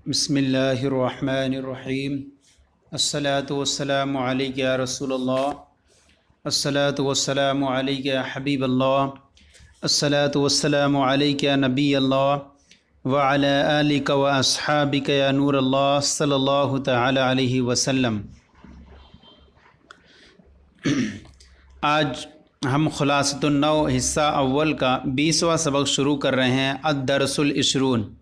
بسم الرحمن الرحیم الصلاۃ والسلام علیک یا رسول اللہ الصلاۃ والسلام علیک یا حبیب اللہ الصلاۃ والسلام علیک یا نبی اللہ وعلی آلک و اصحابک یا نور اللہ صلی اللہ تعالی علیہ وسلم۔ آج ہم خلاصۃ النو حصہ اول کا 20واں سبق شروع کر رہے ہیں، الدرس العشرون،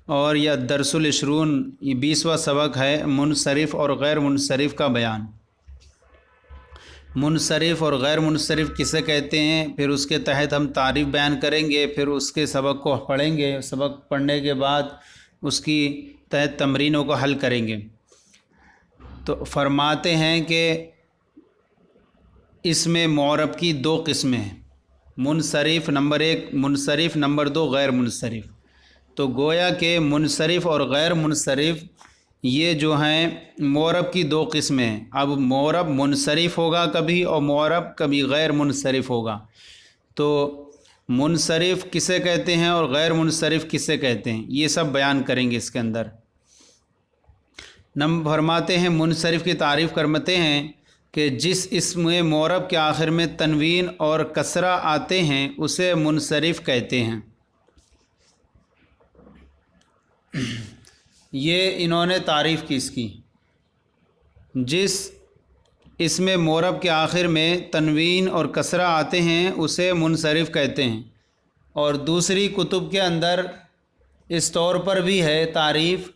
اور یہ الدرس العشرون یہ 20واں سبق ہے منصرف اور غیر منصرف کا بیان۔ منصرف اور غیر منصرف کسے کہتے ہیں، پھر اس کے تحت ہم تعریف بیان کریں گے، پھر اس کے سبق کو پڑھیں گے، سبق پڑھنے کے بعد اس کی تحت تمرینوں کو حل کریں گے۔ تو فرماتے ہیں کہ اس میں معرب کی دو قسمیں ہیں، منصرف نمبر 1 منصرف، نمبر 2 غیر منصرف۔ تو گویا کہ منصرف اور غیر منصرف یہ جو ہیں معرب کی دو قسمیں ہیں۔ اب معرب منصرف ہوگا کبھی اور معرب کبھی غیر منصرف ہوگا۔ تو منصرف کسے کہتے ہیں اور غیر منصرف کسے کہتے ہیں، یہ سب بیان کریں گے اس کے اندر۔ فرماتے ہیں منصرف کی تعریف کرتے ہیں کہ جس اسم معرب کے آخر میں تنوین اور کسرہ آتے ہیں اسے منصرف کہتے ہیں۔ یہ انہوں نے تعریف کی اس کی، جس اسم معرب کے آخر میں تنوین اور کسرہ آتے ہیں اسے منصرف کہتے ہیں۔ اور دوسری کتب کے اندر اس طور پر بھی ہے تعریف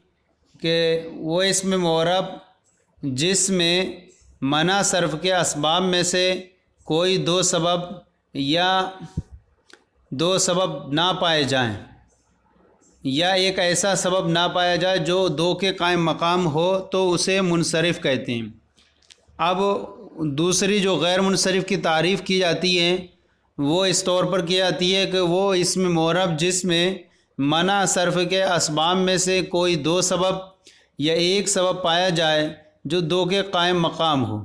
کہ وہ اسم معرب جس میں منع صرف کے اسباب میں سے کوئی دو سبب یا دو سبب نہ پائے جائیں، یا ایک ایسا سبب نہ پایا جائے جو دو کے قائم مقام ہو، تو اسے منصرف کہتے ہیں۔ اب دوسری جو غیر منصرف کی تعریف کی جاتی ہے وہ اس طور پر کی جاتی ہے کہ وہ اسم معرب جس میں منع صرف کے اسباب میں سے کوئی دو سبب یا ایک سبب پایا جائے جو دو کے قائم مقام ہو،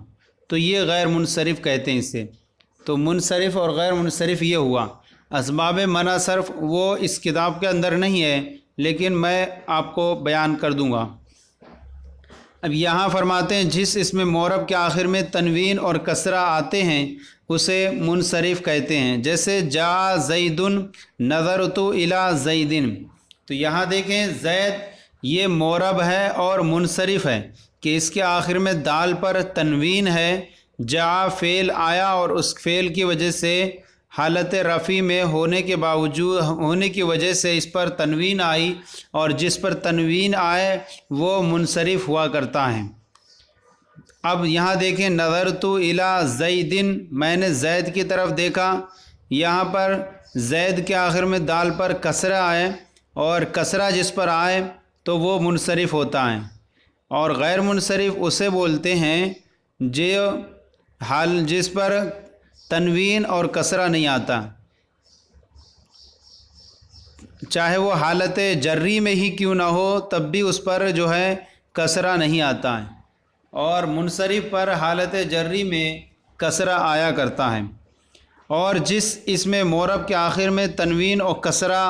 تو یہ غیر منصرف کہتے ہیں اسے۔ تو منصرف اور غیر منصرف یہ ہوا۔ اسباب منع صرف وہ اس کتاب کے اندر نہیں ہے، لیکن میں آپ کو بیان کر دوں گا۔ اب یہاں فرماتے ہیں جس اسم معرب کے آخر میں تنوین اور کسرہ آتے ہیں اسے منصرف کہتے ہیں۔ جیسے جا زید نظرت الی زید، تو یہاں دیکھیں زید یہ معرب ہے اور منصرف ہے کہ اس کے آخر میں دال پر تنوین ہے۔ جا فعل آیا اور اس فعل کی وجہ سے حالت رفع میں ہونے کی وجہ سے اس پر تنوین آئی، اور جس پر تنوین آئے وہ منصرف ہوا کرتا ہے۔ اب یہاں دیکھیں نظرت الی زید، میں نے زید کی طرف دیکھا، یہاں پر زید کے آخر میں دال پر کسرہ آئے، اور کسرہ جس پر آئے تو وہ منصرف ہوتا ہے۔ اور غیر منصرف اسے بولتے ہیں جس پر تنوین اور کسرہ نہیں آتا، چاہے وہ حالت جری میں ہی کیوں نہ ہو تب بھی اس پر جو ہے کسرہ نہیں آتا ہے، اور منصرف پر حالت جری میں کسرہ آیا کرتا ہے۔ اور جس اسم معرب کے آخر میں تنوین اور کسرہ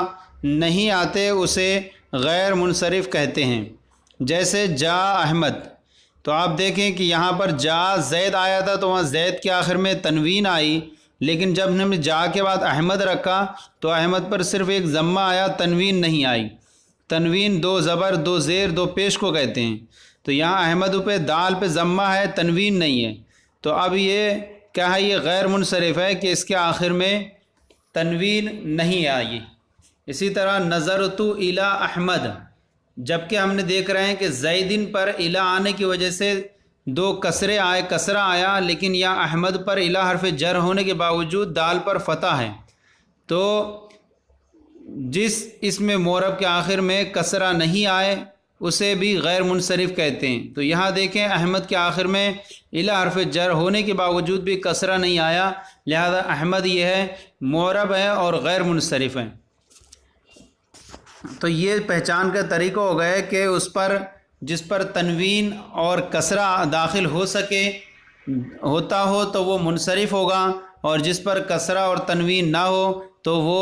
نہیں آتے اسے غیر منصرف کہتے ہیں۔ جیسے جا احمد، تو آپ دیکھیں کہ یہاں پر جا زید آیا تھا تو وہاں زید کے آخر میں تنوین آئی، لیکن جب ہم نے جا کے بعد احمد رکھا تو احمد پر صرف ایک ضمہ آیا، تنوین نہیں آئی۔ تنوین دو زبر دو زیر دو پیش کو کہتے ہیں، تو یہاں احمد پہ دال پہ ضمہ ہے، تنوین نہیں ہے، تو اب یہ کیا ہے، یہ غیر منصرف ہے کہ اس کے آخر میں تنوین نہیں آئی۔ اسی طرح نظرت الی احمد، جبکہ ہم نے دیکھ رہے ہیں کہ زیدن پر الی آنے کی وجہ سے دو کسرے آئے، کسرہ آیا، لیکن یہاں احمد پر الی حرف جر ہونے کے باوجود دال پر فتح ہے۔ تو جس اسم معرب کے آخر میں کسرہ نہیں آئے اسے بھی غیر منصرف کہتے ہیں۔ تو یہاں دیکھیں احمد کے آخر میں الی حرف جر ہونے کے باوجود بھی کسرہ نہیں آیا، لہذا احمد یہ ہے معرب ہے اور غیر منصرف ہے۔ تو یہ پہچان کا طریقہ ہو گیا کہ اس پر جس پر تنوین اور کسرہ داخل ہوتا ہو تو وہ منصرف ہوگا، اور جس پر کسرہ اور تنوین نہ ہو تو وہ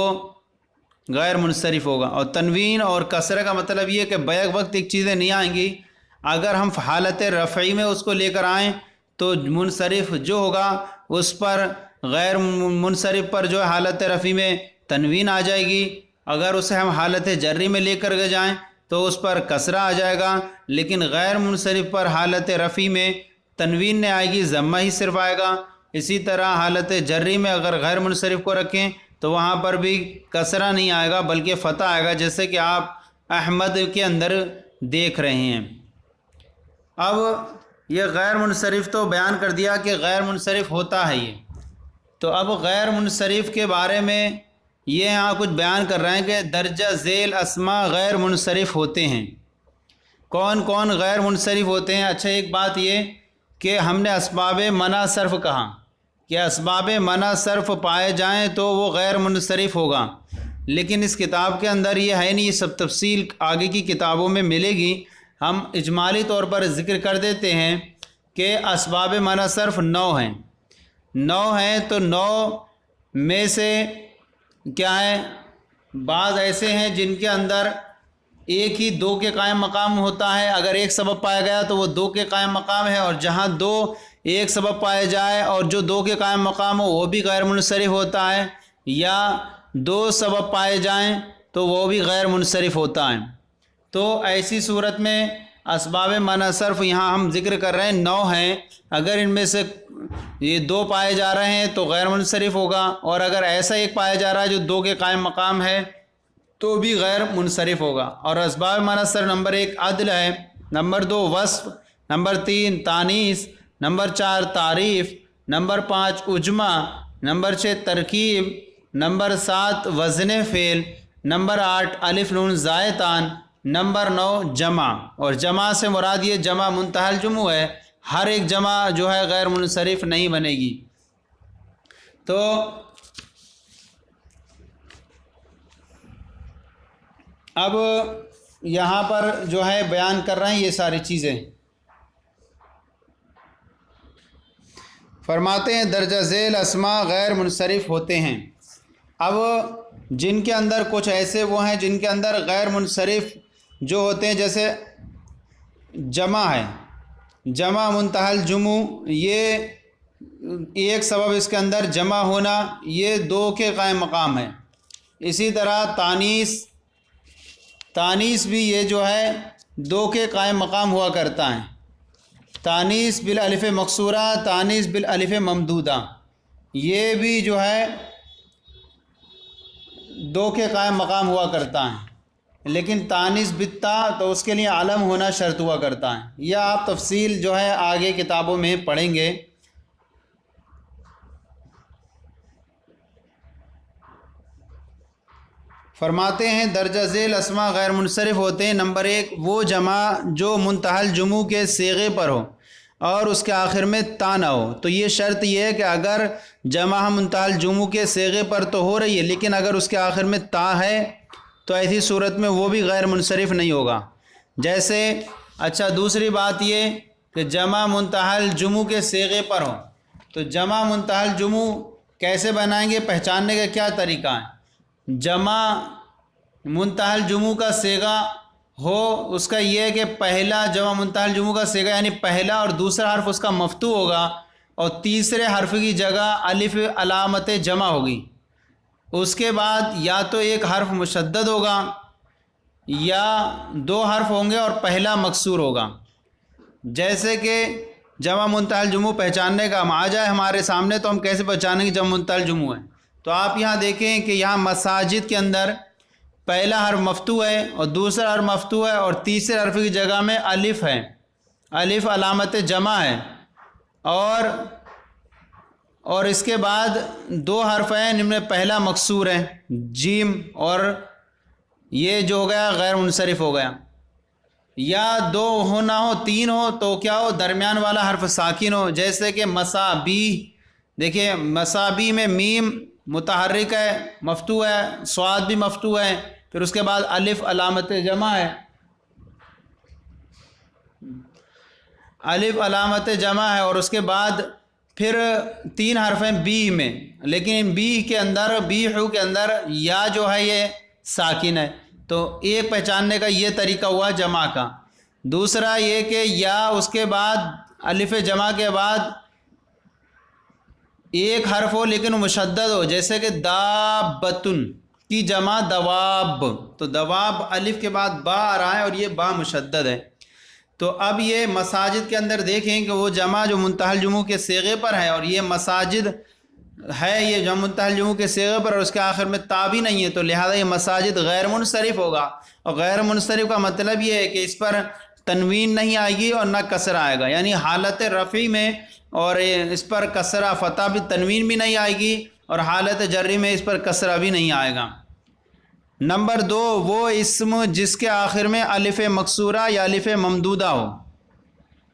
غیر منصرف ہوگا۔ اور تنوین اور کسرہ کا مطلب یہ کہ بیک وقت ایک چیزیں نہیں آئیں گی، اگر ہم حالت رفعی میں اس کو لے کر آئیں تو منصرف جو ہوگا اس پر غیر منصرف پر جو ہے حالت رفعی میں تنوین آ جائے گی، اگر اسے ہم حالت جری میں لے کر جائیں تو اس پر کسرہ آ جائے گا، لیکن غیر منصرف پر حالت رفعی میں تنوین نہیں آئے گی، ضمہ ہی صرف آئے گا۔ اسی طرح حالت جری میں اگر غیر منصرف کو رکھیں تو وہاں پر بھی کسرہ نہیں آئے گا بلکہ فتح آئے گا، جیسے کہ آپ احمد کے اندر دیکھ رہے ہیں۔ اب یہ غیر منصرف تو بیان کر دیا کہ غیر منصرف ہوتا ہے یہ، تو اب غیر منصرف کے بارے میں یہ یہاں کچھ بیان کر رہے ہیں کہ درجہ ذیل اسما غیر منصرف ہوتے ہیں۔ کون کون غیر منصرف ہوتے ہیں؟ اچھا، ایک بات یہ کہ ہم نے اسباب منع صرف کہا کہ اسباب منع صرف پائے جائیں تو وہ غیر منصرف ہوگا، لیکن اس کتاب کے اندر یہ ہے نہیں، یہ سب تفصیل آگے کی کتابوں میں ملے گی۔ ہم اجمالی طور پر ذکر کر دیتے ہیں کہ اسباب منع صرف 9 ہیں، 9 ہیں، تو 9 میں سے کیا ہے، بعض ایسے ہیں جن کے اندر ایک ہی 2 کے قائم مقام ہوتا ہے، اگر ایک سبب پایا گیا تو وہ 2 کے قائم مقام ہے، اور جہاں 2 ایک سبب پائے جائے اور جو 2 کے قائم مقام ہو وہ بھی غیر منصرف ہوتا ہے، یا 2 سبب پائے جائیں تو وہ بھی غیر منصرف ہوتا ہے۔ تو ایسی صورت میں اسباب منع صرف یہاں ہم ذکر کر رہے ہیں 9 ہیں، اگر ان میں سے یہ 2 پائے جا رہے ہیں تو غیر منصرف ہوگا، اور اگر ایسا ایک پایا جا رہا ہے جو 2 کے قائم مقام ہے تو بھی غیر منصرف ہوگا۔ اور اسباب منع صرف نمبر 1 عدل ہے، نمبر 2 وصف، نمبر 3 تانیث، نمبر 4 تعریف، نمبر 5 اجمع، نمبر 6 ترکیب، نمبر 7 وزن فعل، نمبر 8 الف نون زائدتان، نمبر 9 جمع۔ اور جمع سے مراد یہ جمع منتہی الجموع ہے، ہر ایک جمع جو ہے غیر منصرف نہیں بنے گی۔ تو اب یہاں پر جو ہے بیان کر رہے ہیں یہ ساری چیزیں، فرماتے ہیں درجہ ذیل اسما غیر منصرف ہوتے ہیں۔ اب جن کے اندر کچھ ایسے وہ ہیں جن کے اندر غیر منصرف جو ہوتے ہیں، جیسے جمع ہے، جمع منتہی الجموع، یہ ایک سبب اس کے اندر جمع ہونا، یہ 2 کے قائم مقام ہے۔ اسی طرح تانیث، تانیث بھی یہ جو ہے 2 کے قائم مقام ہوا کرتا ہے، تانیث بالالف مکسورہ، تانیث بالالف ممدودہ، یہ بھی جو ہے 2 کے قائم مقام ہوا کرتا ہے، لیکن تانیث بالتا تو اس کے لیے علم ہونا شرط ہوا کرتا ہے، یا آپ تفصیل جو ہے آگے کتابوں میں پڑھیں گے۔ فرماتے ہیں درجہ ذیل اسما غیر منصرف ہوتے ہیں۔ نمبر 1 وہ جمع جو منتہی الجموع کے صیغے پر ہو اور اس کے آخر میں تا نہ ہو، تو یہ شرط یہ ہے کہ اگر جمع منتہی الجموع کے صیغے پر تو ہو رہی ہے لیکن اگر اس کے آخر میں تا ہے تو ایسی صورت میں وہ بھی غیر منصرف نہیں ہوگا۔ جیسے اچھا دوسری بات یہ کہ جمع منتہی الجموع کے صیغے پر ہو، تو جمع منتہی الجموع کیسے بنائیں گے، پہچاننے کا کیا طریقہ ہے؟ جمع منتہی الجموع کا صیغہ ہو اس کا یہ ہے کہ پہلا جمع منتہی الجموع کا صیغہ یعنی پہلا اور دوسرا حرف اس کا مفتوح ہوگا، اور تیسرے حرف کی جگہ الف علامت جمع ہوگی، اس کے بعد یا تو ایک حرف مشدد ہوگا یا 2 حرف ہوں گے اور پہلا مکسور ہوگا۔ جیسے کہ جمع منتہی الجموع پہچاننے کا ہم آ جائے ہمارے سامنے تو ہم کیسے پہچانیں گے جمع منتہی الجموع ہے؟ تو آپ یہاں دیکھیں کہ یہاں مساجد کے اندر پہلا حرف مفتوح ہے اور دوسرا حرف مفتوح ہے اور تیسرے حرف کی جگہ میں الف ہے، الف علامت جمع ہے، اور اس کے بعد 2 حرف ہیں جن میں پہلا مکسور ہے جیم، اور یہ جو ہو گیا غیر منصرف ہو گیا، یا 2 ہو نہ ہو 3 ہو تو کیا ہو درمیان والا حرف ساکن ہو، جیسے کہ مسابی، دیکھیں مسابی میں میم متحرک ہے مفتوح ہے، صاد بھی مفتوح ہے، پھر اس کے بعد الف علامت جمع ہے، الف علامت جمع ہے، اور اس کے بعد پھر 3 حرف ہیں بی میں، لیکن بی کے اندر بی حو کے اندر یا جو ہے یہ ساکن ہے، تو ایک پہچاننے کا یہ طریقہ ہوا جمع کا۔ دوسرا یہ کہ یا اس کے بعد الف جمع کے بعد ایک حرف ہو لیکن مشدد ہو، جیسے کہ دابتن کی جمع دواب، تو دواب الف کے بعد با آ رہا ہے اور یہ با مشدد ہے۔ تو اب یہ مساجد کے اندر دیکھیں کہ وہ جمع جو منتہی الجموع کے صیغے پر ہے، اور یہ مساجد ہے یہ جمع منتہی الجموع کے صیغے پر، اور اس کے آخر میں تا بھی نہیں ہے، تو لہذا یہ مساجد غیر منصرف ہوگا۔ اور غیر منصرف کا مطلب یہ ہے کہ اس پر تنوین نہیں آئے گی اور نہ کسرہ آئے گا، یعنی حالت رفعی میں اور اس پر کسرہ فتح بھی تنوین بھی نہیں آئے گی، اور حالت جری میں اس پر کسرہ بھی نہیں آئے گا۔ نمبر 2، وہ اسم جس کے آخر میں الف مکسورہ یا الف ممدودہ ہو۔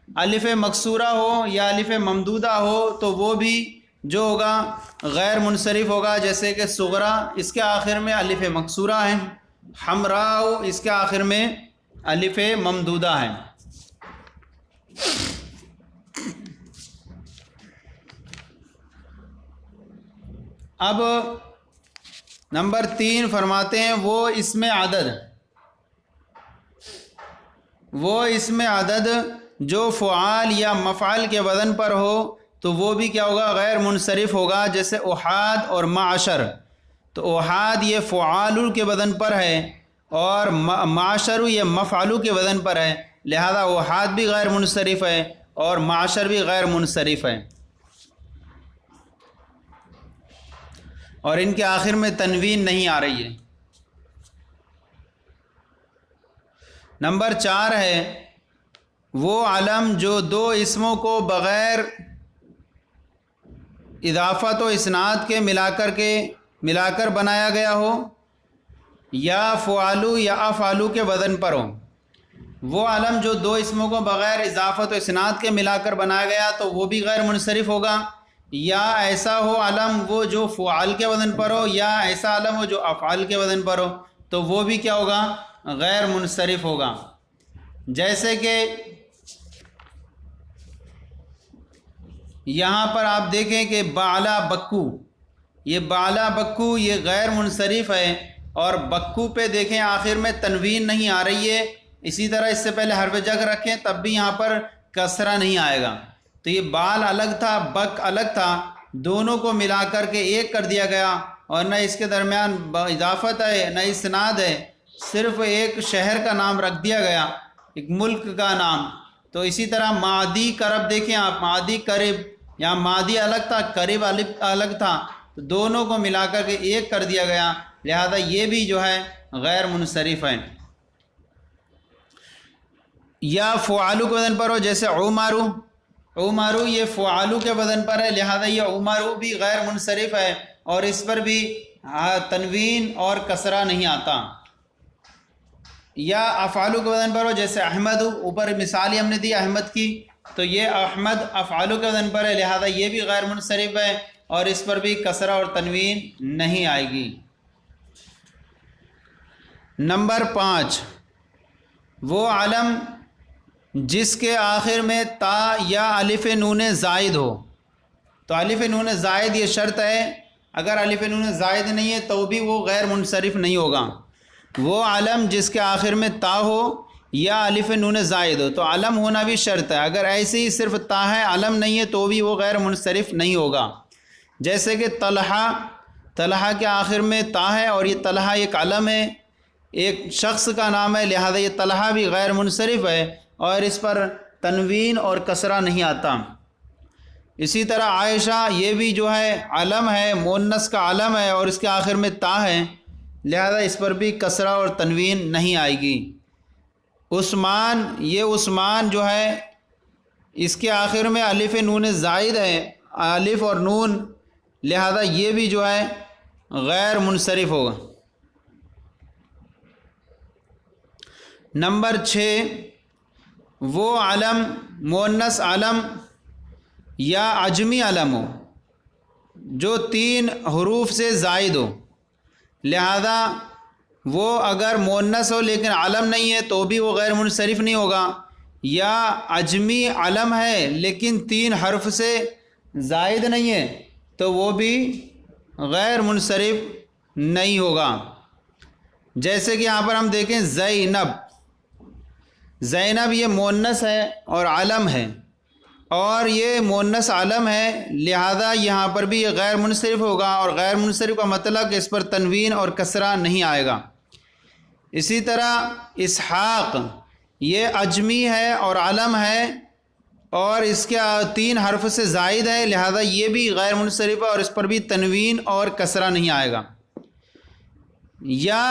الف مکسورہ ہو یا الف ممدودہ ہو تو وہ بھی جو ہوگا غیر منصرف ہوگا، جیسے کہ صغرا اس کے آخر میں الف مکسورہ ہے، حمراء اس کے آخر میں الف ممدودہ ہے۔ اب نمبر 3 فرماتے ہیں وہ اسم عدد، وہ اسم عدد جو فعال یا مفعل کے وزن پر ہو تو وہ بھی کیا ہوگا؟ غیر منصرف ہوگا، جیسے احاد اور معشر۔ تو احاد یہ فعال کے وزن پر ہے اور معشر یہ مفعل کے وزن پر ہے، لہذا احاد بھی غیر منصرف ہے اور معشر بھی غیر منصرف ہے، اور ان کے آخر میں تنوین نہیں آ رہی ہے۔ نمبر 4 ہے وہ علم جو دو اسموں کو بغیر اضافت و اسناد کے ملا کر بنایا گیا ہو، یا فعالو یا افعالو کے وزن پر ہو۔ وہ علم جو دو اسموں کو بغیر اضافت و اسناد کے ملا کر بنایا گیا تو وہ بھی غیر منصرف ہوگا، یا ایسا ہو علم وہ جو فعال کے وزن پر ہو، یا ایسا علم ہو جو افعال کے وزن پر ہو، تو وہ بھی کیا ہوگا؟ غیر منصرف ہوگا۔ جیسے کہ یہاں پر آپ دیکھیں کہ بالا بکو، یہ بالا بکو یہ غیر منصرف ہے، اور بکو پہ دیکھیں آخر میں تنوین نہیں آ رہی ہے، اسی طرح اس سے پہلے حرف جر رکھیں تب بھی یہاں پر کسرہ نہیں آئے گا۔ تو یہ بال الگ تھا، بک الگ تھا، دونوں کو ملا کر کے ایک کر دیا گیا، اور نہ اس کے درمیان اضافت ہے نہ اسناد ہے، صرف ایک شہر کا نام رکھ دیا گیا، ایک ملک کا نام۔ تو اسی طرح مادی کرب دیکھیں آپ، مادی کرب، یہاں مادی الگ تھا، کرب الگ تھا، تو دونوں کو ملا کر کے ایک کر دیا گیا، لہذا یہ بھی جو ہے غیر منصرف ہے۔ یا فعالو کے وزن پر ہو، جیسے عمارو، عمارو یہ فعالو کے وزن پر ہے، لہذا یہ عمارو بھی غیر منصرف ہے، اور اس پر بھی تنوین اور کسرہ نہیں آتا۔ یا افعالو کے وزن پر ہو، جیسے احمد، اوپر مثال ہی ہم نے دی احمد کی، تو یہ احمد افعالو کے وزن پر ہے، لہذا یہ بھی غیر منصرف ہے، اور اس پر بھی کسرہ اور تنوین نہیں آئے گی۔ نمبر 5، وہ علم جس کے آخر میں تا یا الف نون زائد ہو۔ تو الف نون زائد یہ شرط ہے، اگر الف نون زائد نہیں ہے تو بھی وہ غیر منصرف نہیں ہوگا۔ وہ علم جس کے آخر میں تا ہو یا الف نون زائد ہو، تو علم ہونا بھی شرط ہے، اگر ایسے ہی صرف تا ہے علم نہیں ہے تو بھی وہ غیر منصرف نہیں ہوگا۔ جیسے کہ طلحہ، طلحہ کے آخر میں تا ہے اور یہ طلحہ ایک علم ہے، ایک شخص کا نام ہے، لہذا یہ طلحہ بھی غیر منصرف ہے اور اس پر تنوین اور کسرہ نہیں آتا۔ اسی طرح عائشہ یہ بھی جو ہے علم ہے، مؤنث کا علم ہے اور اس کے آخر میں تا ہے، لہذا اس پر بھی کسرہ اور تنوین نہیں آئے گی۔ عثمان، یہ عثمان جو ہے اس کے آخر میں الف نون زائد ہے، الف اور نون، لہذا یہ بھی جو ہے غیر منصرف ہوگا۔ نمبر 6، وہ علم مؤنث علم یا عجمی علم ہو جو 3 حروف سے زائد ہو، لہذا وہ اگر مؤنث ہو لیکن علم نہیں ہے تو بھی وہ غیر منصرف نہیں ہوگا، یا عجمی علم ہے لیکن 3 حرف سے زائد نہیں ہے تو وہ بھی غیر منصرف نہیں ہوگا۔ جیسے کہ یہاں پر ہم دیکھیں زینب، زینب یہ مؤنث ہے اور علم ہے، اور یہ مؤنث علم ہے، لہذا یہاں پر بھی یہ غیر منصرف ہوگا، اور غیر منصرف کا مطلب کہ اس پر تنوین اور کسرہ نہیں آئے گا۔ اسی طرح اسحاق یہ اجمی ہے اور علم ہے، اور اس کے 3 حرف سے زائد ہے، لہذا یہ بھی غیر منصرف ہے اور اس پر بھی تنوین اور کسرہ نہیں آئے گا۔ یا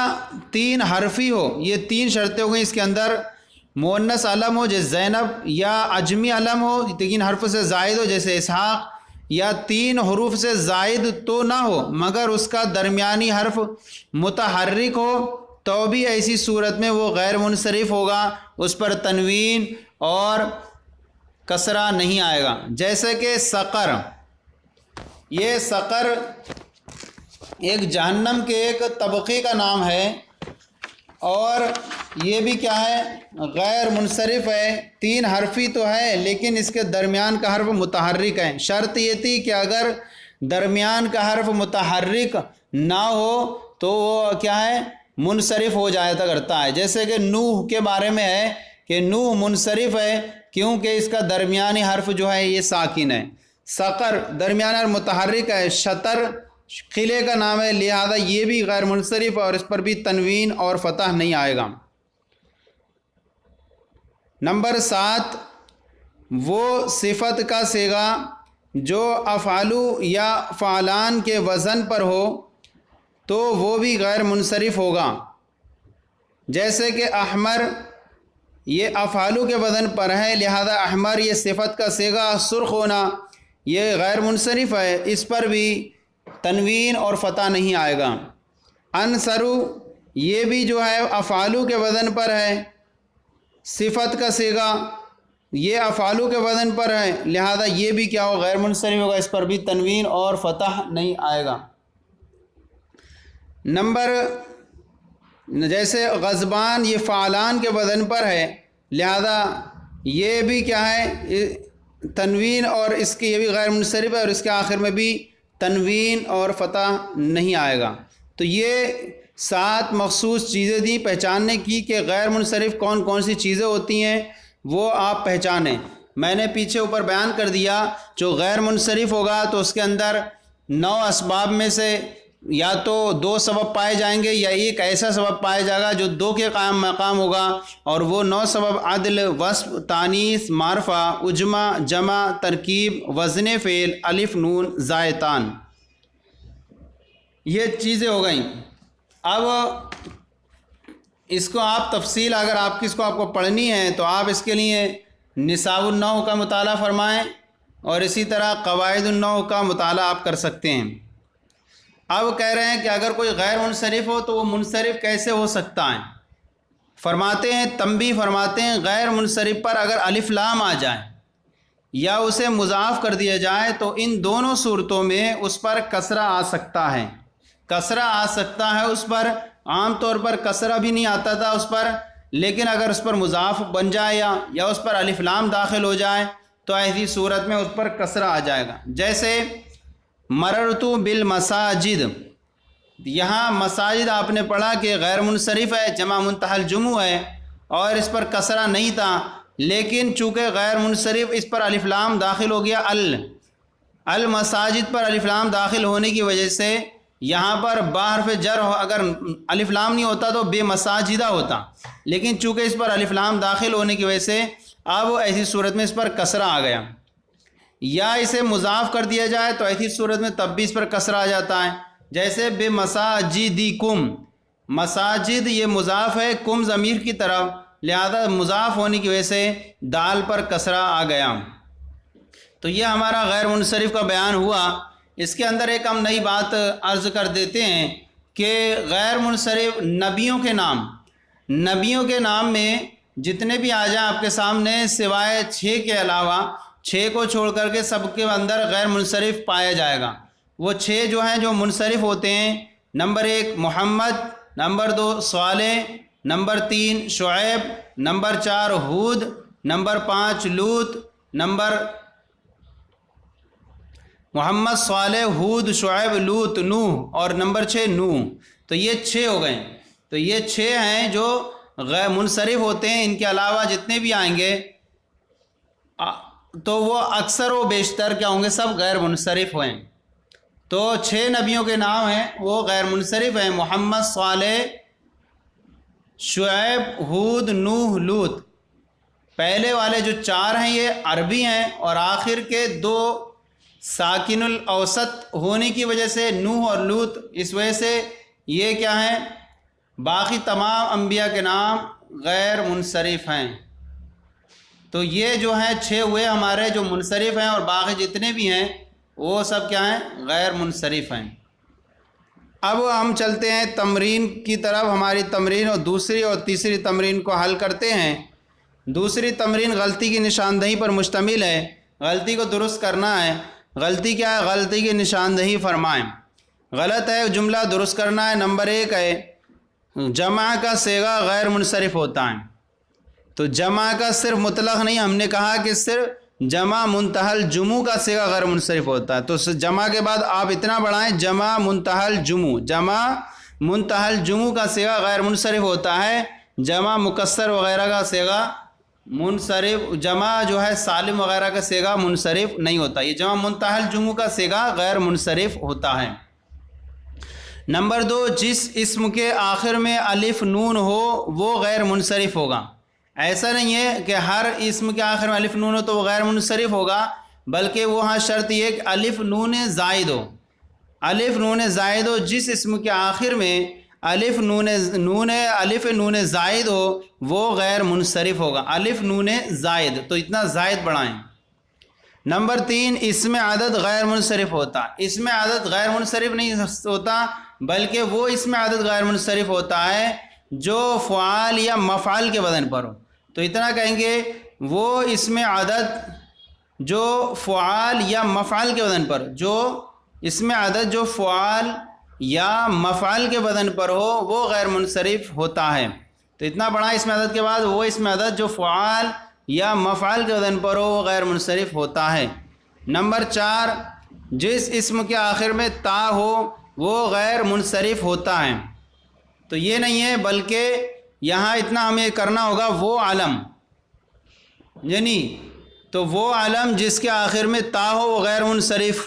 3 حرفی ہو، یہ 3 شرطیں ہو گئیں اس کے اندر، مؤنث علم ہو جیسے زینب، یا اجمی علم ہو 3 حرف سے زائد ہو جیسے اسحاق، یا 3 حروف سے زائد تو نہ ہو مگر اس کا درمیانی حرف متحرک ہو، تو بھی ایسی صورت میں وہ غیر منصرف ہوگا، اس پر تنوین اور کسرہ نہیں آئے گا۔ جیسے کہ سقر، یہ سقر ایک جہنم کے ایک طبقے کا نام ہے، اور یہ بھی کیا ہے؟ غیر منصرف ہے، 3 حرفی تو ہے لیکن اس کے درمیان کا حرف متحرک ہے۔ شرط یہ تھی کہ اگر درمیان کا حرف متحرک نہ ہو تو وہ کیا ہے؟ منصرف ہو جایا کرتا ہے۔ جیسے کہ نوح کے بارے میں ہے کہ نوح منصرف ہے کیونکہ اس کا درمیانی حرف جو ہے یہ ساکن ہے۔ سقر درمیانی حرف متحرک ہے، شطر قلعے کا نام ہے، لہذا یہ بھی غیر منصرف اور اس پر بھی تنوین اور فتح نہیں آئے گا۔ نمبر 7، وہ صفت کا صیغہ جو افعلو یا فعلان کے وزن پر ہو تو وہ بھی غیر منصرف ہوگا۔ جیسے کہ احمر یہ افعلو کے وزن پر ہے، لہذا احمر یہ صفت کا صیغہ، سرخ ہونا یہ غیر منصرف ہے، اس پر بھی تنوین اور فتح نہیں آئے گا۔ انصرو یہ بھی جو ہے افعلو کے وزن پر ہے، صفت کا صیغہ یہ افعلو کے وزن پر ہے، لہذا یہ بھی کیا ہو؟ غیر منصرف ہوگا، اس پر بھی تنوین اور فتح نہیں آئے گا۔ نمبر جیسے غضبان یہ فعلان کے وزن پر ہے، لہذا یہ بھی کیا ہے؟ تنوین، اور اس کی یہ بھی غیر منصرف ہے اور اس کے آخر میں بھی تنوین اور فتح نہیں آئے گا۔ تو یہ 7 مخصوص چیزیں دی پہچاننے کی کہ غیر منصرف کون کون سی چیزیں ہوتی ہیں، وہ آپ پہچانیں۔ میں نے پیچھے اوپر بیان کر دیا، جو غیر منصرف ہوگا تو اس کے اندر 9 اسباب میں سے یا تو 2 سبب پائے جائیں گے یا ایک ایسا سبب پایا جائے گا جو 2 کے قائم مقام ہوگا، اور وہ 9 سبب عدل، وصف، تانیث، معرفہ، اجمع، جمع، ترکیب، وزن فعل، الف نون زائتان، یہ چیزیں ہو گئیں۔ اب اس کو آپ تفصیل اگر آپ کس کو آپ کو پڑھنی ہے تو آپ اس کے لیے نصاب النحو کا مطالعہ فرمائیں، اور اسی طرح قواعد النحو کا مطالعہ آپ کر سکتے ہیں۔ اب کہہ رہے ہیں کہ اگر کوئی غیر منصرف ہو تو وہ منصرف کیسے ہو سکتا ہے؟ فرماتے ہیں، تنبیہ فرماتے ہیں، غیر منصرف پر اگر الف لام آ جائے یا اسے مضاف کر دیا جائے تو ان دونوں صورتوں میں اس پر کسرہ آ سکتا ہے، کسرہ آ سکتا ہے اس پر۔ عام طور پر کسرہ بھی نہیں آتا تھا اس پر، لیکن اگر اس پر مضاف بن جائے یا اس پر الف لام داخل ہو جائے تو ایسی صورت میں اس پر کسرہ آ جائے گا۔ جیسے مررتو بالمساجد، یہاں مساجد آپ نے پڑھا کہ غیر منصرف ہے، جمع منتہی الجموع ہے اور اس پر کسرہ نہیں تھا، لیکن چونکہ غیر منصرف اس پر الف لام داخل ہو گیا، المساجد پر الف لام داخل ہونے کی وجہ سے یہاں پر با حرف جر ہو، اگر الف لام نہیں ہوتا تو بے مساجدہ ہوتا، لیکن چونکہ اس پر الف لام داخل ہونے کی وجہ سے اب ایسی صورت میں اس پر کسرہ آ گیا۔ یا اسے مضاف کر دیا جائے تو ایسی صورت میں تب بھی اس پر کسرہ آ جاتا ہے۔ جیسے بے مساجدکم، مساجد یہ مضاف ہے کم ضمیر کی طرف، لہذا مضاف ہونے کی وجہ سے دال پر کسرہ آ گیا۔ تو یہ ہمارا غیر منصرف کا بیان ہوا۔ اس کے اندر ایک ہم نئی بات عرض کر دیتے ہیں کہ غیر منصرف نبیوں کے نام میں جتنے بھی آ جائیں آپ کے سامنے، سوائے 6 کے علاوہ، 6 کو چھوڑ کر کے سب کے اندر غیر منصرف پایا جائے گا۔ وہ 6 جو ہیں جو منصرف ہوتے ہیں، نمبر 1 محمد، نمبر 2 صالح، نمبر 3 شعیب، نمبر 4 ہود، نمبر 5 لوط، نمبر محمد، صالح، ہود، شعیب، لوط، نوح، اور نمبر 6 نوح۔ تو یہ 6 ہو گئے۔ تو تو یہ 6 ہیں جو غیر منصرف ہوتے ہیں. ان کے علاوہ جتنے بھی آئیں گے تو وہ اکثر و بیشتر کیا ہوں گے؟ سب غیر منصرف ہیں. تو 6 نبیوں کے نام ہیں وہ غیر منصرف ہیں: محمد، صالح، شعیب، ہود، نوح، لوط. پہلے والے جو 4 ہیں یہ عربی ہیں، اور آخر کے 2 ساکن الاوسط ہونے کی وجہ سے نوح اور لوط، اس وجہ سے یہ کیا ہیں؟ باقی تمام انبیاء کے نام غیر منصرف ہیں. تو یہ جو ہیں 6 ہوئے ہمارے جو منصرف ہیں، اور باقی جتنے بھی ہیں وہ سب کیا ہیں؟ غیر منصرف ہیں. اب ہم چلتے ہیں تمرین کی طرف. ہماری تمرین اور دوسری اور تیسری تمرین کو حل کرتے ہیں. دوسری تمرین غلطی کی نشاندہی پر مشتمل ہے. غلطی کو درست کرنا ہے. غلطی کیا ہے؟ غلطی کی نشاندہی فرمائیں. غلط ہے جملہ درست کرنا ہے. نمبر 1 ہے جمع کا صیغہ غیر منصرف ہوتا ہے. تو جمع کا صرف مطلق نہیں، ہم نے کہا کہ صرف جمع منتہی الجموع کا صیغہ غیر منصرف ہوتا ہے. تو جمع کے بعد آپ اتنا بڑھائیں جمع منتہی الجموع. جمع منتہی الجموع کا صیغہ غیر منصرف ہوتا ہے. جمع مکسر وغیرہ کا صیغہ منصرف، جمع جو ہے سالم وغیرہ کا صیغہ منصرف نہیں ہوتا. یہ جمع منتہی الجموع کا صیغہ غیر منصرف ہوتا ہے. نمبر 2 جس اسم کے آخر میں الف نون ہو وہ غیر منصرف ہوگا. ایسا نہیں ہے کہ ہر اسم کے آخر میں الف نون ہو تو وہ غیر منصرف ہوگا، بلکہ وہاں شرط یہ کہ الف نون زائد ہو. الف نون زائد ہو. جس اسم کے آخر میں الف نون زائد ہو وہ غیر منصرف ہوگا. الف نون زائد، تو اتنا زائد بڑھائیں. نمبر 3 اسم عدد غیر منصرف ہوتا. اسم عدد غیر منصرف نہیں ہوتا، بلکہ وہ اسم عدد غیر منصرف ہوتا ہے جو فعال یا مفعال کے وزن پر ہو. تو اتنا کہیں گے وہ اسم عدد جو فعال یا مفعال کے وزن پر، جو اسم عدد جو فعال یا مفعال کے وزن پر ہو وہ غیر منصرف ہوتا ہے. تو اتنا بڑا اسم عدد کے بعد وہ اسم عدد جو فعال یا مفعال کے وزن پر ہو وہ غیر منصرف ہوتا ہے. نمبر 4 جس اسم کے آخر میں تا ہو وہ غیر منصرف ہوتا ہے. تو یہ نہیں ہے، بلکہ یہاں اتنا ہمیں کرنا ہوگا وہ علم، یعنی تو وہ علم جس کے آخر میں تا ہو وہ غیر منصرف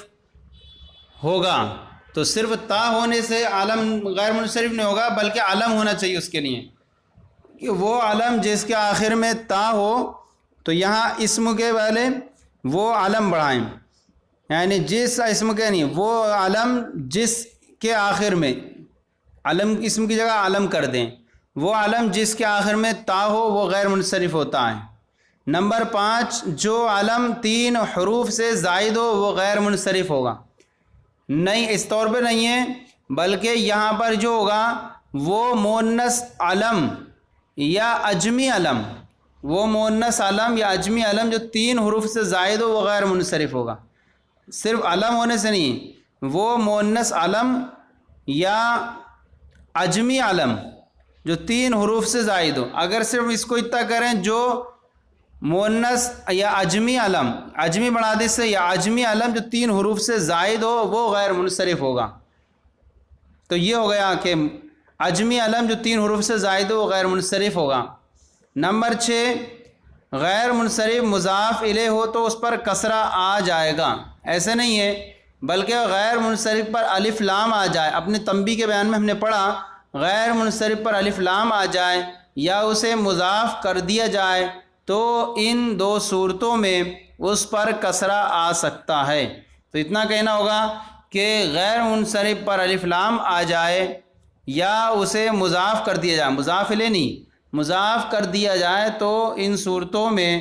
ہوگا. تو صرف تا ہونے سے علم غیر منصرف نہیں ہوگا، بلکہ علم ہونا چاہیے اس کے لیے، کہ وہ علم جس کے آخر میں تا ہو. تو یہاں اسم کے والے وہ علم بڑھائیں، یعنی جس اسم کے نہیں، وہ علم جس کے آخر میں، علم اسم کی جگہ علم کر دیں، وہ علم جس کے آخر میں تا ہو وہ غیر منصرف ہوتا ہے. نمبر 5 جو علم 3 حروف سے زائد ہو وہ غیر منصرف ہوگا. نہیں، اس طور پہ نہیں ہے، بلکہ یہاں پر جو ہوگا وہ مؤنث علم یا اجمی علم، وہ مؤنث علم یا اجمی علم جو 3 حروف سے زائد ہو وہ غیر منصرف ہوگا. صرف علم ہونے سے نہیں، وہ مؤنث علم یا اجمی علم جو 3 حروف سے زائد ہو. اگر صرف اس کو اتنا کریں جو مؤنث یا اجمی علم، اجمی بڑھا دے سے، یا اجمی علم جو 3 حروف سے زائد ہو وہ غیر منصرف ہوگا. تو یہ ہو گیا کہ اجمی علم جو 3 حروف سے زائد ہو وہ غیر منصرف ہوگا. نمبر 6 غیر منصرف مضاف الیہ ہو تو اس پر کسرہ آ جائے گا. ایسے نہیں ہے، بلکہ غیر منصرف پر الف لام آ جائے. اپنے تنبیہ کے بیان میں ہم نے پڑھا غیر منصرف پر الف لام آ جائے یا اسے مضاف کر دیا جائے تو ان 2 صورتوں میں اس پر کسرہ آ سکتا ہے. تو اتنا کہنا ہوگا کہ غیر منصرف پر الف لام آ جائے یا اسے مضاف کر دیا جائے، مضاف الیہ نہیں، مضاف کر دیا جائے تو ان صورتوں میں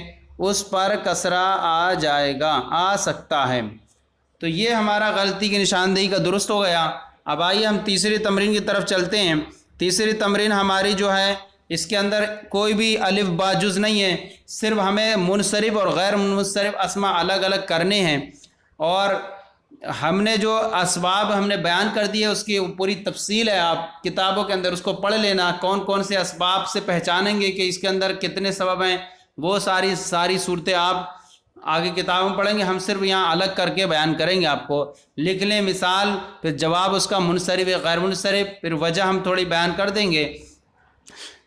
اس پر کسرہ آ جائے گا، آ سکتا ہے. تو یہ ہمارا غلطی کی نشاندہی کا درست ہو گیا. اب آئیے ہم تیسری تمرین کی طرف چلتے ہیں. تیسری تمرین ہماری جو ہے اس کے اندر کوئی بھی الف با جز نہیں ہے، صرف ہمیں منصرف اور غیر منصرف اسماء الگ الگ کرنے ہیں. اور ہم نے جو اسباب ہم نے بیان کر دیے اس کی پوری تفصیل ہے، آپ کتابوں کے اندر اس کو پڑھ لینا. کون کون سے اسباب سے پہچانیں گے کہ اس کے اندر کتنے سبب ہیں، وہ ساری صورتیں آپ آگے کتابوں میں پڑھیں گے. ہم صرف یہاں الگ کر کے بیان کریں گے. آپ کو لکھ لیں مثال، پھر جواب اس کا منصرف غیر منصرف، پھر وجہ ہم تھوڑی بیان کر دیں گے.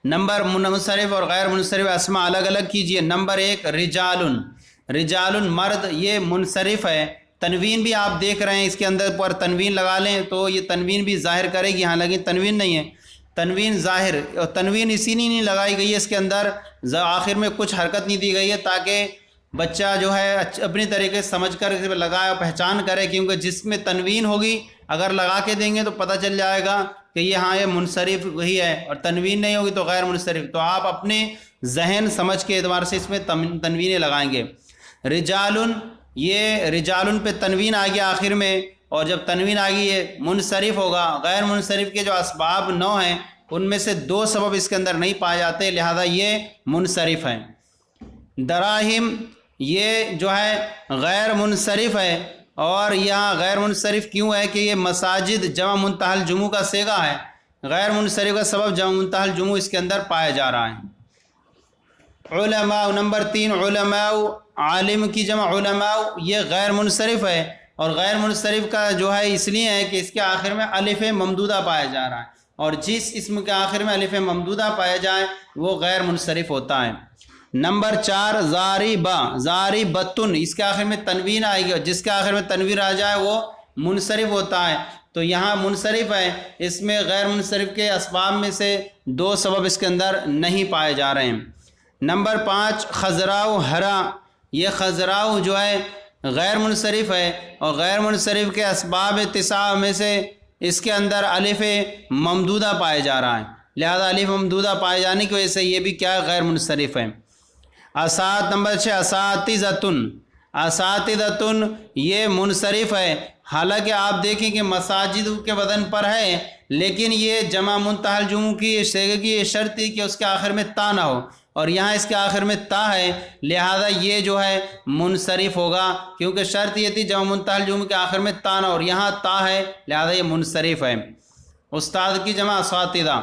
نمبر منصرف اور غیر منصرف اسما الگ الگ کیجئے۔ نمبر 1 رجال، رجال مرد، یہ منصرف ہے، تنوین بھی آپ دیکھ رہے ہیں اس کے اندر پر تنوین لگا لیں تو یہ تنوین بھی ظاہر کرے گی، حالانکہ تنوین نہیں ہے، تنوین ظاہر، اور تنوین اسی لیے نہیں لگائی گئی ہے، اس کے اندر آخر میں کچھ حرکت نہیں دی گئی ہے تاکہ بچہ جو ہے اپنی طریقے سے سمجھ کر لگائے اور پہچان کرے، کیونکہ جس میں تنوین ہوگی اگر لگا کے دیں گے تو پتہ چل جائے گا کہ یہ ہاں یہ منصرف وہی ہے، اور تنوین نہیں ہوگی تو غیر منصرف، تو آپ اپنے ذہن سمجھ کے اعتبار سے اس میں تنوینیں لگائیں گے۔ رجال، یہ رجال پہ تنوین آ گیا آخر میں، اور جب تنوین آ گئی یہ منصرف ہوگا۔ غیر منصرف کے جو اسباب 9 ہیں ان میں سے 2 سبب اس کے اندر نہیں پائے جاتے، لہذا یہ منصرف ہیں۔ دراہم، یہ جو ہے غیر منصرف ہے، اور یہاں غیر منصرف کیوں ہے کہ یہ مساجد جمع منتہی الجموع کا صیغہ ہے، غیر منصرف کا سبب جمع منتہی الجموع اس کے اندر پایا جا رہا ہے۔ علماء، نمبر 3 علماء، عالم کی جمع علماء، یہ غیر منصرف ہے، اور غیر منصرف کا جو ہے اس لیے ہے کہ اس کے آخر میں الف ممدودہ پایا جا رہا ہے، اور جس اسم کے آخر میں الف ممدودہ پایا جائے وہ غیر منصرف ہوتا ہے۔ نمبر 4 ضاربہ، ضاربۃن، اس کے آخر میں تنوین آئے گی، اور جس کے آخر میں تنوین آ جائے وہ منصرف ہوتا ہے، تو یہاں منصرف ہے، اس میں غیر منصرف کے اسباب میں سے 2 سبب اس کے اندر نہیں پائے جا رہے ہیں۔ نمبر 5 خضراء ہرا، یہ خضراء جو ہے غیر منصرف ہے، اور غیر منصرف کے اسباب 9 میں سے اس کے اندر الف ممدودہ پائے جا رہا ہے، لہذا الف ممدودہ پائے جانے کی وجہ سے یہ بھی کیا غیر منصرف ہے۔ نمبر 6 اساتذۃن، اساتذۃن یہ منصرف ہے، حالانکہ آپ دیکھیں کہ مساجد کے وزن پر ہے، لیکن یہ جمع منتہی الجموع کی صیغے کی یہ شرط تھی کہ اس کے آخر میں تا نہ ہو، اور یہاں اس کے آخر میں تا ہے، لہذا یہ جو ہے منصرف ہوگا، کیونکہ شرط یہ تھی جمع منتہی الجموع کے آخر میں تا نہ ہو، اور یہاں تا ہے لہذا یہ منصرف ہے۔ استاد کی جمع اساتذہ۔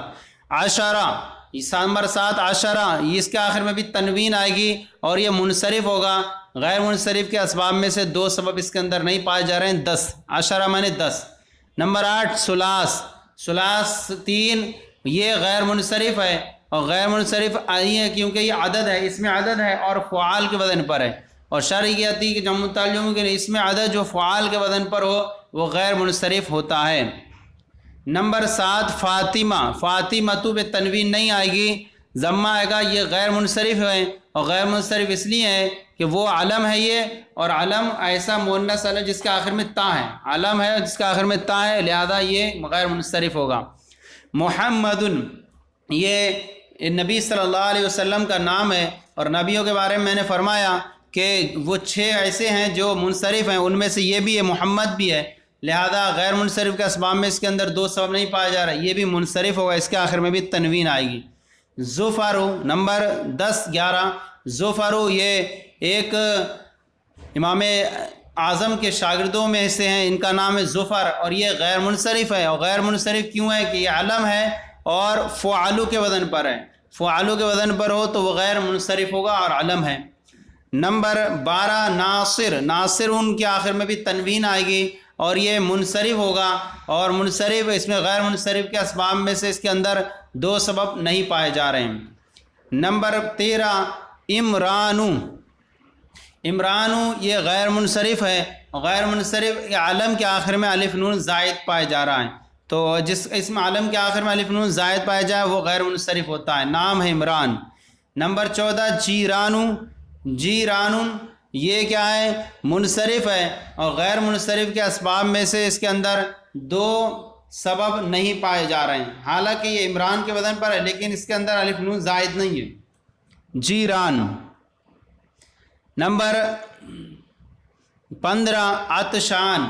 عشرہ، نمبر 7 عشرہ، اس کے آخر میں بھی تنوین آئے گی اور یہ منصرف ہوگا، غیر منصرف کے اسباب میں سے 2 سبب اس کے اندر نہیں پائے جا رہے ہیں۔ 10 عشرہ معنی 10۔ نمبر 8 ثلاث، ثلاث 3، یہ غیر منصرف ہے، اور غیر منصرف آئی ہے کیونکہ یہ عدد ہے، اس میں عدد ہے اور فعال کے وزن پر ہے، اور شرح یہ آتی ہے کہ جمع منتہی الجموع کے اس میں عدد جو فعال کے وزن پر ہو وہ غیر منصرف ہوتا ہے۔ نمبر 7 فاطمہ، فاطمۃ پہ تنوین نہیں آئے گی، ضمہ آئے گا، یہ غیر منصرف ہے، اور غیر منصرف اس لیے ہے کہ وہ علم ہے یہ، اور علم ایسا مؤنث علم جس کے آخر میں تا ہے، علم ہے جس کے آخر میں تا ہے، لہذا یہ غیر منصرف ہوگا۔ محمد، یہ نبی صلی اللہ علیہ وسلم کا نام ہے، اور نبیوں کے بارے میں میں نے فرمایا کہ وہ 6 ایسے ہیں جو منصرف ہیں، ان میں سے یہ بھی ہے، محمد بھی ہے، لہذا غیر منصرف کے اسباب میں اس کے اندر 2 سبب نہیں پایا جا رہا، یہ بھی منصرف ہوگا، اس کے آخر میں بھی تنوین آئے گی۔ ظفر، نمبر 10 11 ظفر، یہ ایک امام اعظم کے شاگردوں میں سے ہیں، ان کا نام ہے ظفر، اور یہ غیر منصرف ہے، اور غیر منصرف کیوں ہے کہ یہ علم ہے اور فعلو کے وزن پر ہے، فعلو کے وزن پر ہو تو وہ غیر منصرف ہوگا اور علم ہے۔ نمبر 12 ناصر، ناصر ان کے آخر میں بھی تنوین آئے گی اور یہ منصرف ہوگا، اور منصرف اس میں غیر منصرف کے اسباب میں سے اس کے اندر 2 سبب نہیں پائے جا رہے ہیں۔ نمبر 13 عمرانو، عمرانو یہ غیر منصرف ہے، غیر منصرف علم کے آخر میں الف نون زائد پائے جا رہا ہے، تو جس اسم علم کے آخر میں الف نون زائد پایا جائے وہ غیر منصرف ہوتا ہے، نام ہے عمران۔ نمبر 14 جیرانو، جیرانن یہ کیا ہے؟ منصرف ہے، اور غیر منصرف کے اسباب میں سے اس کے اندر 2 سبب نہیں پائے جا رہے ہیں، حالانکہ یہ عمران کے وزن پر ہے لیکن اس کے اندر الف نون زائد نہیں ہے۔ جیران۔ نمبر 15 عطشان،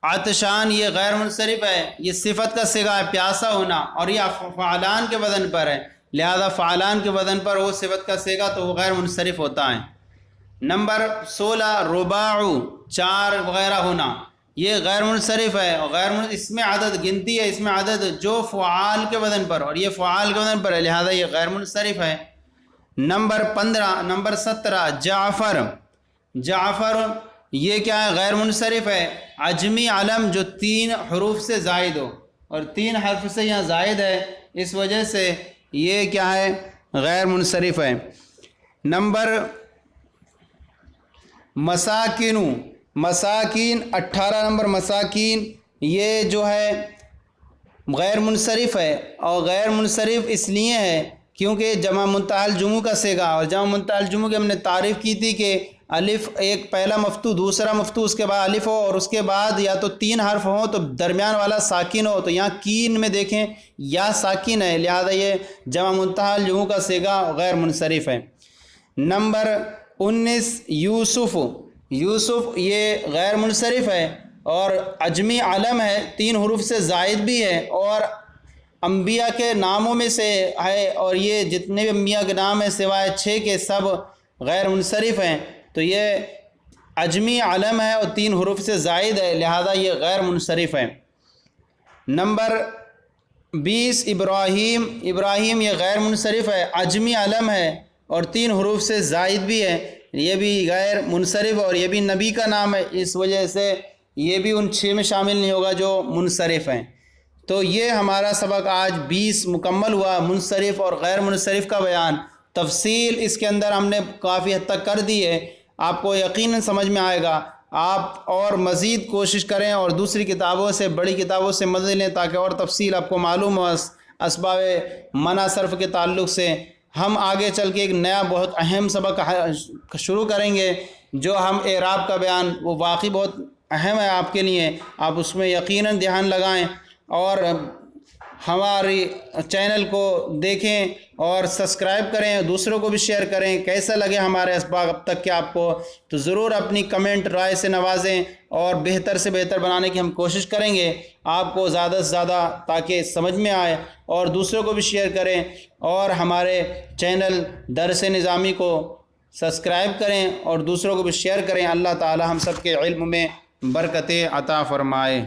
عطشان یہ غیر منصرف ہے، یہ صفت کا صیغہ ہے، پیاسا ہونا، اور یہ فعلان کے وزن پر ہے، لہذا فعلان کے وزن پر ہو صفت کا صیغہ تو وہ غیر منصرف ہوتا ہے۔ نمبر 16 رباع، 4 وغیرہ ہونا، یہ غیر منصرف ہے، اور اس میں عدد گنتی ہے، اس میں عدد جو فعال کے وزن پر، اور یہ فعال کے وزن پر ہے، لہذا یہ غیر منصرف ہے۔ نمبر 17 جعفر، جعفر یہ کیا ہے؟ غیر منصرف ہے، عجمی علم جو 3 حروف سے زائد ہو، اور 3 حرف سے یہاں زائد ہے، اس وجہ سے یہ کیا ہے؟ غیر منصرف ہے۔ نمبر مساکین، مساکین 18 نمبر مساکین، یہ جو ہے غیر منصرف ہے، اور غیر منصرف اس لیے ہے کیونکہ جمع منتہی الجموع کا صیغہ، اور جمع منتہی الجموع کی ہم نے تعریف کی تھی کہ الف ایک پہلا مفتوح دوسرا مفتوح اس کے بعد الف ہو، اور اس کے بعد یا تو 3 حرف ہوں تو درمیان والا ساکن ہو، تو یہاں کین میں دیکھیں یا ساکن ہے، لہذا یہ جمع منتہی الجموع کا صیغہ غیر منصرف ہے۔ نمبر 19 یوسف، یوسف یہ غیر منصرف ہے اور عجمی علم ہے، 3 حروف سے زائد بھی ہے اور انبیاء کے ناموں میں سے ہے، اور یہ جتنے بھی انبیاء کے نام ہیں سوائے 6 کے سب غیر منصرف ہیں، تو یہ عجمی علم ہے اور 3 حروف سے زائد ہے، لہذا یہ غیر منصرف ہے۔ نمبر 20 ابراہیم، ابراہیم یہ غیر منصرف ہے، عجمی علم ہے اور 3 حروف سے زائد بھی ہے، یہ بھی غیر منصرف، اور یہ بھی نبی کا نام ہے، اس وجہ سے یہ بھی ان 6 میں شامل نہیں ہوگا جو منصرف ہیں۔ تو یہ ہمارا سبق آج 20 مکمل ہوا، منصرف اور غیر منصرف کا بیان، تفصیل اس کے اندر ہم نے کافی حد تک کر دی ہے، آپ کو یقیناً سمجھ میں آئے گا۔ آپ اور مزید کوشش کریں اور دوسری کتابوں سے، بڑی کتابوں سے مدد لیں تاکہ اور تفصیل آپ کو معلوم ہو اسباب منع صرف کے تعلق سے۔ ہم آگے چل کے ایک نیا بہت اہم سبق شروع کریں گے جو ہم اعراب کا بیان، وہ واقعی بہت اہم ہے آپ کے لیے، آپ اس میں یقیناً دھیان لگائیں اور ہماری چینل کو دیکھیں اور سبسکرائب کریں، دوسروں کو بھی شیئر کریں۔ کیسا لگے ہمارے اسباق اب تک کے آپ کو، تو ضرور اپنی کمنٹ رائے سے نوازیں اور بہتر سے بہتر بنانے کی ہم کوشش کریں گے آپ کو زیادہ سے زیادہ، تاکہ سمجھ میں آئے، اور دوسروں کو بھی شیئر کریں اور ہمارے چینل درس نظامی کو سبسکرائب کریں اور دوسروں کو بھی شیئر کریں۔ اللہ تعالی ہم سب کے علم میں برکتیں عطا فرمائے۔